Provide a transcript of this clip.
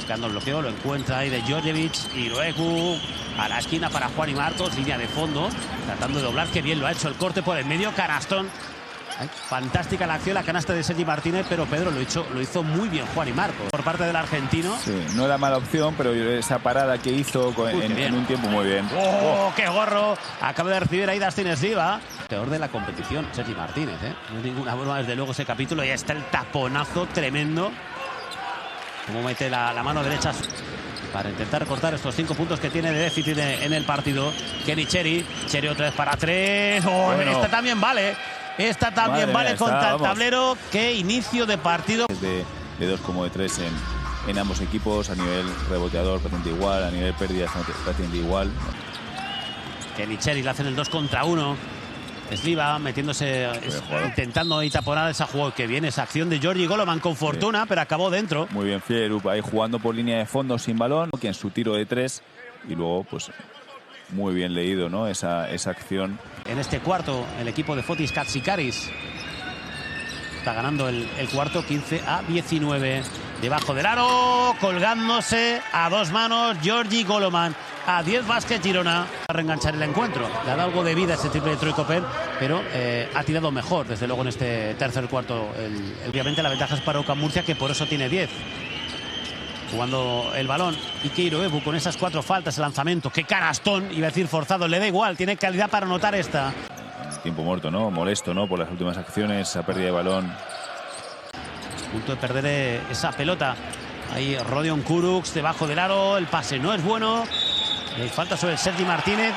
buscando el bloqueo, lo encuentra ahí de Djordjevic y luego a la esquina para Juan y Marcos, línea de fondo, tratando de doblar, que bien lo ha hecho el corte por el medio, canastón. Ay, fantástica la acción, la canasta de Sergi Martínez, pero Pedro lo hizo muy bien Juan y Marcos por parte del argentino. Sí, no era mala opción, pero esa parada que hizo en un tiempo muy bien. ¡Oh, qué gorro! Acaba de recibir ahí Dustin Sliva. Peor de la competición, Sergi Martínez, ¿eh? No es ninguna broma desde luego ese capítulo. Y está el taponazo tremendo. Como mete la mano derecha para intentar recortar estos 5 puntos que tiene de déficit en el partido. Kenny Cherry otra vez para 3. ¡Oh, bueno! Esta también vale. Esta también vale contra el tablero. ¡Qué inicio de partido! De 2 como de 3 en ambos equipos. A nivel reboteador, patente igual. A nivel pérdidas, patente igual. Kenny Cherry le hacen el 2 contra 1. Sliva metiéndose, intentando ahí taponar esa jugada que viene, esa acción de Georgi Goloman con fortuna, sí, pero acabó dentro. Muy bien, Fierup ahí jugando por línea de fondo sin balón, que en su tiro de 3 y luego pues muy bien leído, ¿no? Esa acción. En este cuarto el equipo de Fotis Katsikaris está ganando el cuarto 15-19. Debajo del aro, colgándose a 2 manos Georgi Goloman. A 10 Básquet Girona a reenganchar el encuentro. Le ha dado algo de vida ese triple de Troy Cooper, pero ha tirado mejor, desde luego, en este tercer cuarto. Obviamente la ventaja es para UCAM Murcia, que por eso tiene 10. Jugando el balón Ike Iroebu con esas 4 faltas, el lanzamiento. ¡Qué canastón! Iba a decir forzado, le da igual, tiene calidad para anotar esta. Tiempo muerto, ¿no? Molesto, ¿no? Por las últimas acciones, esa pérdida de balón. Punto de perder esa pelota. Ahí Rodion Kurucs debajo del aro, el pase no es bueno. Falta sobre Sergi Martínez.